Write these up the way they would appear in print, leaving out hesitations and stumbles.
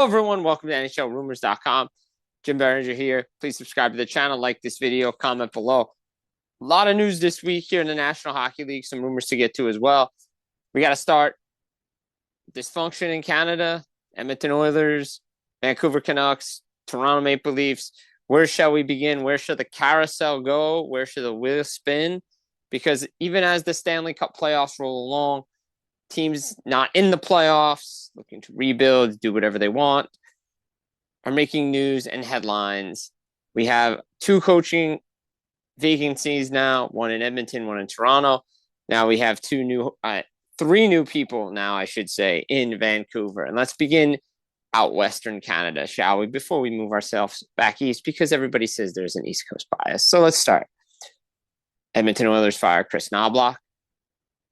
Everyone, welcome to NHLRumors.com. Jim Biringer here. Please subscribe to the channel, like this video, comment below. A lot of news this week here in the National Hockey League, some rumors to get to as well. We got to start dysfunction in Canada, Edmonton Oilers, Vancouver Canucks, Toronto Maple Leafs. Where shall we begin? Where should the carousel go? Where should the wheel spin? Because even as the Stanley Cup playoffs roll along, teams not in the playoffs, looking to rebuild, do whatever they want, are making news and headlines. We have two coaching vacancies now, one in Edmonton, one in Toronto. Now we have three new people now, I should say, in Vancouver. And let's begin out Western Canada, shall we, before we move ourselves back east, because everybody says there's an East Coast bias. So let's start. Edmonton Oilers fire Chris Knoblauch.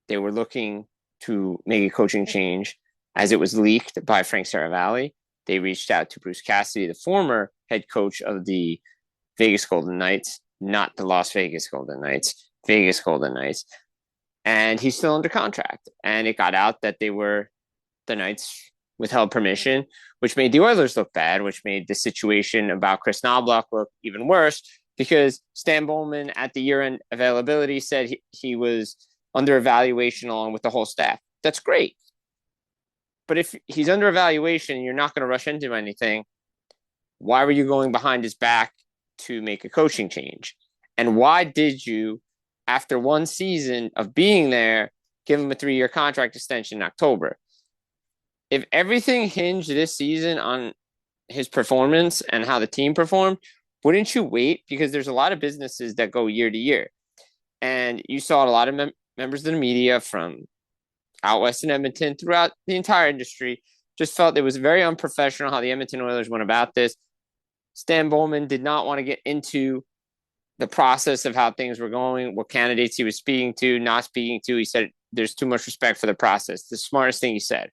They were looking to make a coaching change as it was leaked by Frank Saravalli. They reached out to Bruce Cassidy, the former head coach of the Vegas Golden Knights, not the Las Vegas Golden Knights, Vegas Golden Knights. And he's still under contract. And it got out that the Knights withheld permission, which made the Oilers look bad, which made the situation about Chris Knoblauch look even worse, because Stan Bowman at the year-end availability said he was under evaluation along with the whole staff. That's great. But if he's under evaluation and you're not going to rush into anything, why were you going behind his back to make a coaching change? And why did you, after one season of being there, give him a 3-year contract extension in October? If everything hinged this season on his performance and how the team performed, wouldn't you wait? Because there's a lot of businesses that go year to year. And you saw a lot of members of the media from out west in Edmonton, throughout the entire industry, just felt it was very unprofessional how the Edmonton Oilers went about this. Stan Bowman did not want to get into the process of how things were going, what candidates he was speaking to, not speaking to. He said there's too much respect for the process. The smartest thing he said.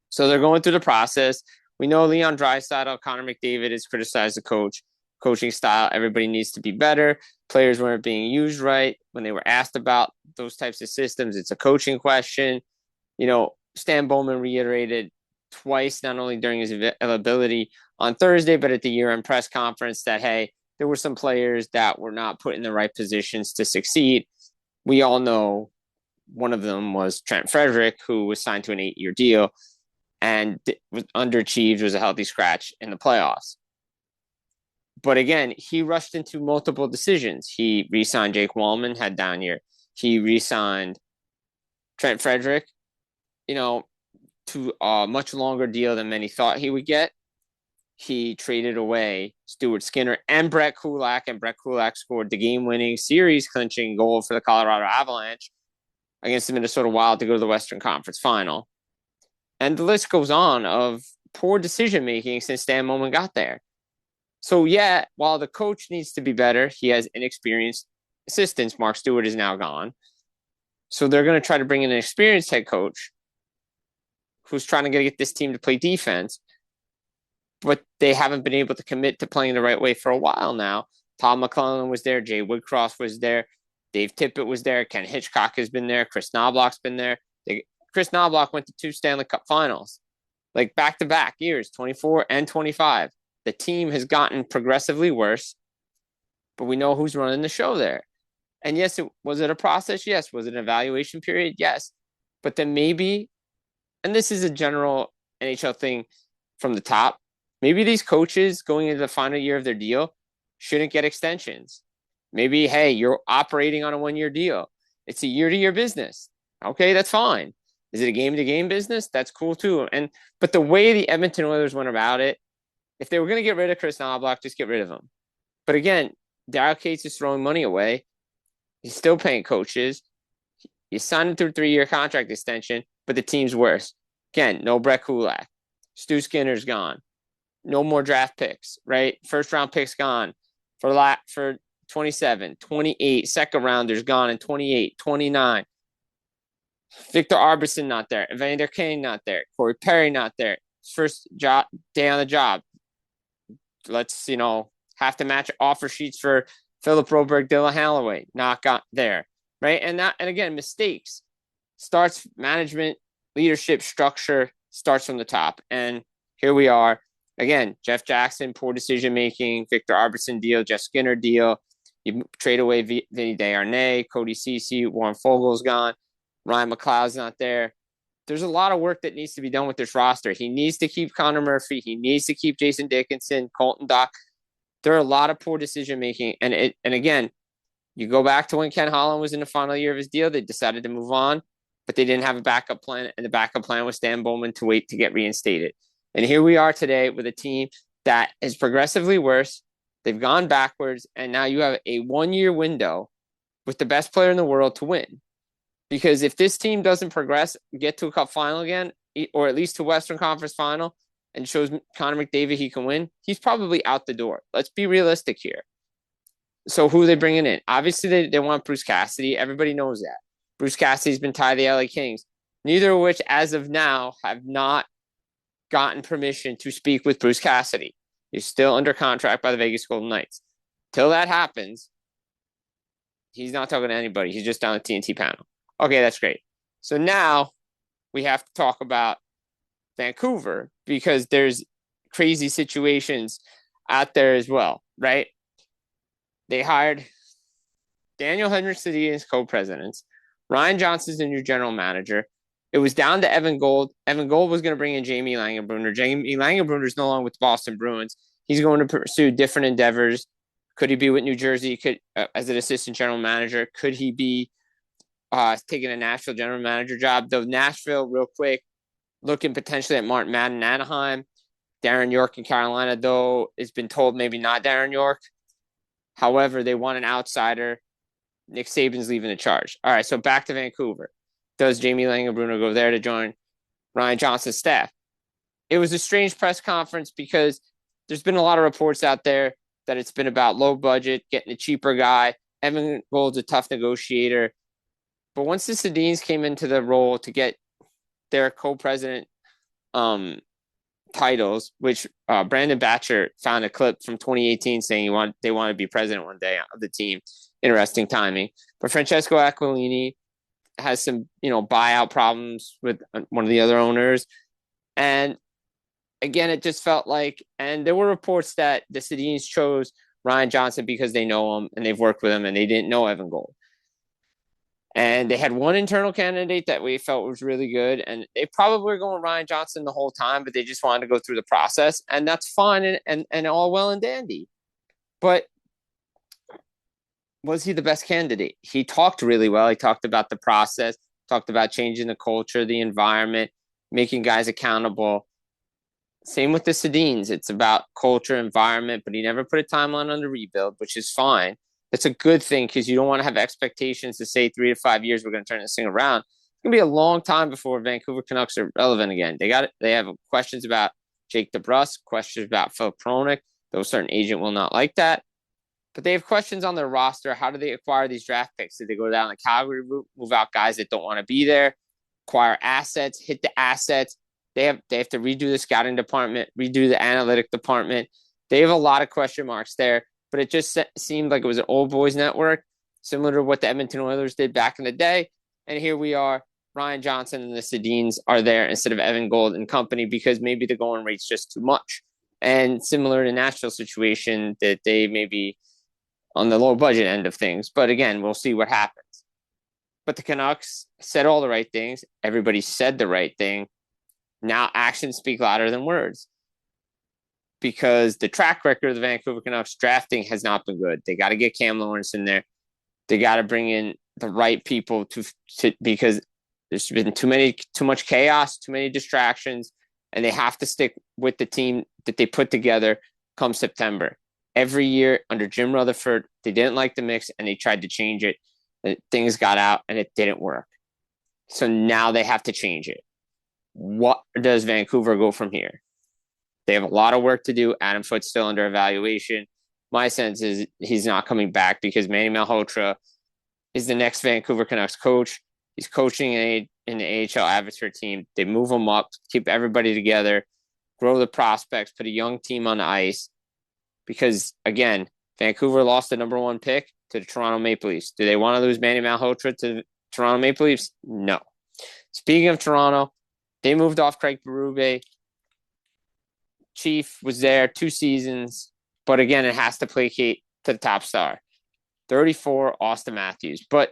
So they're going through the process. We know Leon Draisaitl, Connor McDavid has criticized the coaching style. Everybody needs to be better. Players weren't being used right. When they were asked about those types of systems, it's a coaching question. You know, Stan Bowman reiterated twice, not only during his availability on Thursday, but at the year-end press conference that, hey, there were some players that were not put in the right positions to succeed. We all know one of them was Trent Frederick, who was signed to an 8-year deal and was underachieved, was a healthy scratch in the playoffs. But again, he rushed into multiple decisions. He re-signed Jake Wallman, had down year. He re-signed Trent Frederick, to a much longer deal than many thought he would get. He traded away Stuart Skinner and Brett Kulak, and Brett Kulak scored the game-winning, series-clinching goal for the Colorado Avalanche against the Minnesota Wild to go to the Western Conference Final. And the list goes on of poor decision-making since Stan Bowman got there. So, yeah, while the coach needs to be better, he has inexperienced assistants. Mark Stewart is now gone. So they're going to try to bring in an experienced head coach who's trying to get this team to play defense. But they haven't been able to commit to playing the right way for a while now. Tom McClellan was there. Jay Woodcroft was there. Dave Tippett was there. Ken Hitchcock has been there. Chris Knoblauch's been there. Chris Knoblauch went to 2 Stanley Cup finals, like back-to-back years, 24 and 25. The team has gotten progressively worse, but we know who's running the show there. And yes, was it a process? Yes. Was it an evaluation period? Yes. But then maybe, and this is a general NHL thing from the top, maybe these coaches going into the final year of their deal shouldn't get extensions. Maybe, hey, you're operating on a 1-year deal. It's a year-to-year business. Okay, that's fine. Is it a game-to-game business? That's cool too. But the way the Edmonton Oilers went about it, if they were going to get rid of Chris Knoblauch, just get rid of him. But again, Daryl Katz is throwing money away. He's still paying coaches. You signed him to a 3-year contract extension, but the team's worse. Again, no Brett Kulak. Stu Skinner's gone. No more draft picks, right? First-round picks gone for 27, 28. Second rounders gone in 28, 29. Victor Arvidsson not there. Evander Kane not there. Corey Perry not there. First day on the job. Let's, have to match offer sheets for Philip Broberg, Dylan Holloway. Not got there, right? And again, mistakes. Management, leadership, structure starts from the top. And here we are. Again, Jeff Jackson, poor decision-making, Victor Arvidsson deal, Jeff Skinner deal. You trade away Vinny Desharnais, Cody Ceci, Warren Fogel's gone. Ryan McLeod's not there. There's a lot of work that needs to be done with this roster. He needs to keep Connor Murphy. He needs to keep Jason Dickinson, Colton Dock. There are a lot of poor decision-making. And again, you go back to when Ken Holland was in the final year of his deal, they decided to move on, but they didn't have a backup plan, and the backup plan was Stan Bowman to wait to get reinstated. And here we are today with a team that is progressively worse. They've gone backwards, and now you have a 1-year window with the best player in the world to win. Because if this team doesn't progress, get to a cup final again, or at least to Western Conference final, and shows Connor McDavid he can win, he's probably out the door. Let's be realistic here. So who are they bringing in? Obviously, they want Bruce Cassidy. Everybody knows that. Bruce Cassidy's been tied to the LA Kings, neither of which, as of now, have not gotten permission to speak with Bruce Cassidy. He's still under contract by the Vegas Golden Knights. Till that happens, he's not talking to anybody. He's just on the TNT panel. Okay, that's great. So now we have to talk about Vancouver because there's crazy situations out there as well, right? They hired Daniel Henrik-Sedin as co-presidents. Ryan Johnson's the new general manager. It was down to Evan Gold. Evan Gold was going to bring in Jamie Langenbrunner. Jamie Langenbrunner is no longer with the Boston Bruins. He's going to pursue different endeavors. Could he be with New Jersey? Could as an assistant general manager? Could he be taking a Nashville general manager job? Though Nashville, real quick, looking potentially at Martin Madden in Anaheim. Darren York in Carolina, though, has been told maybe not Darren York. However, they want an outsider. Nick Saban's leaving the charge. All right, so back to Vancouver. Does Jamie Langenbrunner go there to join Ryan Johnson's staff? It was a strange press conference because there's been a lot of reports out there that it's been about low budget, getting a cheaper guy. Evan Gold's a tough negotiator. But once the Sedins came into the role to get their co-president titles, which Brandon Batcher found a clip from 2018 saying they want to be president one day of the team. Interesting timing. But Francesco Aquilini has some, buyout problems with one of the other owners. And again, it just felt like, and there were reports that the Sedins chose Ryan Johnson because they know him and they've worked with him and they didn't know Evan Gold. And they had one internal candidate that we felt was really good. And they probably were going Ryan Johnson the whole time, but they just wanted to go through the process. And that's fine and all well and dandy. But was he the best candidate? He talked really well. He talked about the process, talked about changing the culture, the environment, making guys accountable. Same with the Sedins. It's about culture, environment, but he never put a timeline on the rebuild, which is fine. It's a good thing because you don't want to have expectations to say 3 to 5 years we're going to turn this thing around. It's going to be a long time before Vancouver Canucks are relevant again. They have questions about Jake DeBrusk, questions about Phil Pronik, though a certain agent will not like that. But they have questions on their roster. How do they acquire these draft picks? Did they go down the Calgary route, move out guys that don't want to be there, acquire assets, hit the assets? They have to redo the scouting department, redo the analytic department. They have a lot of question marks there. But it just seemed like it was an old boys network, similar to what the Edmonton Oilers did back in the day. And here we are. Ryan Johnson and the Sedins are there instead of Evan Gold and company because maybe the going rate's just too much. And similar to Nashville situation that they may be on the low budget end of things. But again, we'll see what happens. But the Canucks said all the right things. Everybody said the right thing. Now actions speak louder than words. Because the track record of the Vancouver Canucks drafting has not been good. They got to get Cam Lawrence in there. They got to bring in the right people to because there's been too much chaos, too many distractions, and they have to stick with the team that they put together come September. Every year under Jim Rutherford, they didn't like the mix and they tried to change it. And things got out and it didn't work. So now they have to change it. What does Vancouver go from here? They have a lot of work to do. Adam Foote's still under evaluation. My sense is he's not coming back because Manny Malhotra is the next Vancouver Canucks coach. He's coaching in the AHL Avatar team. They move him up, keep everybody together, grow the prospects, put a young team on the ice. Because, again, Vancouver lost the number 1 pick to the Toronto Maple Leafs. Do they want to lose Manny Malhotra to the Toronto Maple Leafs? No. Speaking of Toronto, they moved off Craig Berube. Chief was there 2 seasons, but again, it has to placate to the top star. 34, Austin Matthews. But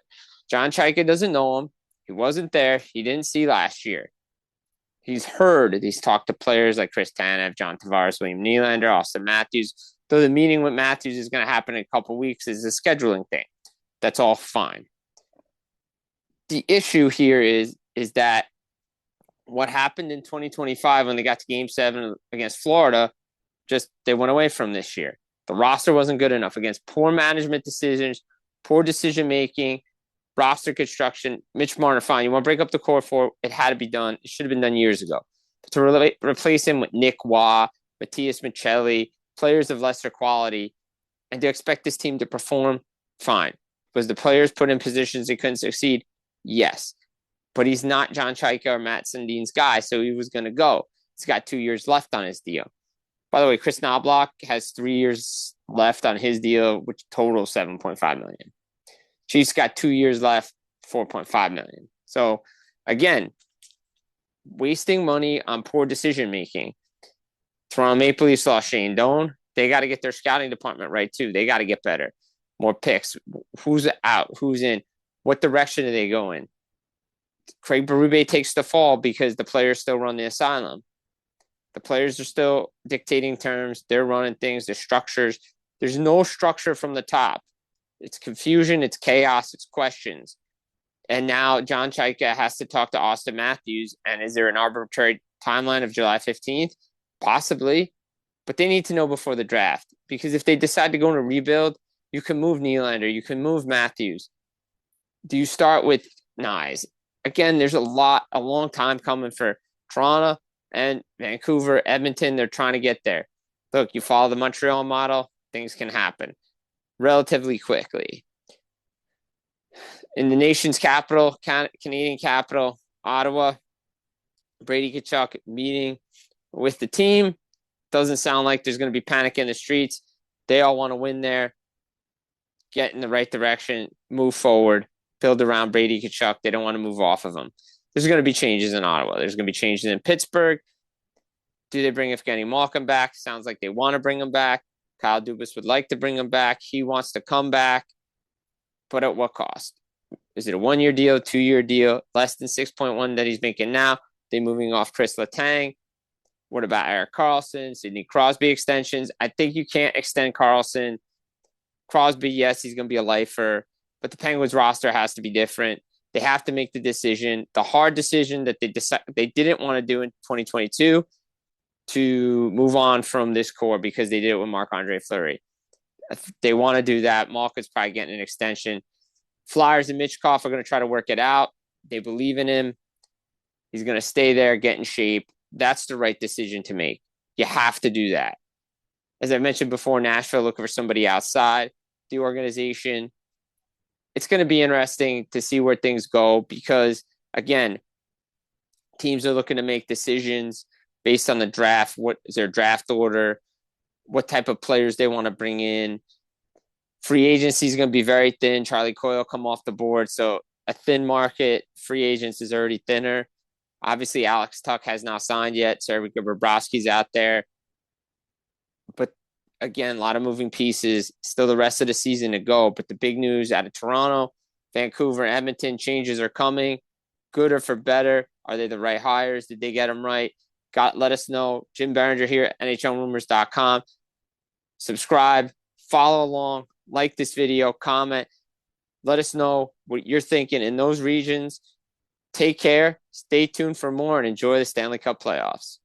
John Chaika doesn't know him. He wasn't there. He didn't see last year. He's heard. He's talked to players like Chris Tanev, John Tavares, William Nylander, Austin Matthews. Though the meeting with Matthews is going to happen in a couple of weeks is a scheduling thing. That's all fine. The issue here is that what happened in 2025 when they got to Game 7 against Florida, just they went away from this year. The roster wasn't good enough against poor management decisions, poor decision-making, roster construction. Mitch Marner, fine. You want to break up the core four, it had to be done. It should have been done years ago. But to replace him with Nick Waugh, Matthias Michelli, players of lesser quality, and to expect this team to perform, fine. Was the players put in positions they couldn't succeed? Yes. But he's not John Chaika or Matt Sundin's guy, so he was going to go. He's got 2 years left on his deal. By the way, Chris Knobloch has 3 years left on his deal, which totals $7.5 million. Chiefs got 2 years left, $4.5 million. So, again, wasting money on poor decision-making. Toronto Maple Leafs lost Shane Doan. They got to get their scouting department right, too. They got to get better. More picks. Who's out? Who's in? What direction do they go in? Craig Berube takes the fall because the players still run the asylum. The players are still dictating terms. They're running things. There's structures. There's no structure from the top. It's confusion. It's chaos. It's questions. And now John Chaika has to talk to Austin Matthews. And is there an arbitrary timeline of July 15th? Possibly. But they need to know before the draft. Because if they decide to go in a rebuild, you can move Nylander. You can move Matthews. Do you start with Nyes? Again, there's a long time coming for Toronto and Vancouver, Edmonton. They're trying to get there. Look, you follow the Montreal model, things can happen relatively quickly. In the nation's capital, Canadian capital, Ottawa, Brady Tkachuk meeting with the team. Doesn't sound like there's going to be panic in the streets. They all want to win there, get in the right direction, move forward. Build around Brady Tkachuk. They don't want to move off of him. There's going to be changes in Ottawa. There's going to be changes in Pittsburgh. Do they bring Evgeny Malkin back? Sounds like they want to bring him back. Kyle Dubas would like to bring him back. He wants to come back. But at what cost? Is it a 1-year deal, 2-year deal, less than 6.1 that he's making now? They moving off Chris Letang. What about Erik Karlsson, Sidney Crosby extensions? I think you can't extend Karlsson. Crosby, yes, he's going to be a lifer. But the Penguins roster has to be different. They have to make the decision, the hard decision that they didn't want to do in 2022 to move on from this core because they did it with Marc-Andre Fleury. If they want to do that, Malkin's probably getting an extension. Flyers and Michkov are going to try to work it out. They believe in him. He's going to stay there, get in shape. That's the right decision to make. You have to do that. As I mentioned before, Nashville looking for somebody outside the organization. It's going to be interesting to see where things go because, again, teams are looking to make decisions based on the draft. What is their draft order? What type of players they want to bring in? Free agency is going to be very thin. Charlie Coyle come off the board. So a thin market. Free agents is already thinner. Obviously, Alex Tuck has not signed yet. Sergei Bobrovsky's out there. But again, a lot of moving pieces. Still the rest of the season to go. But the big news out of Toronto, Vancouver, Edmonton, changes are coming. Good or for better. Are they the right hires? Did they get them right? Let us know. Jim Biringer here at NHLRumors.com. Subscribe, follow along, like this video, comment. Let us know what you're thinking in those regions. Take care. Stay tuned for more and enjoy the Stanley Cup playoffs.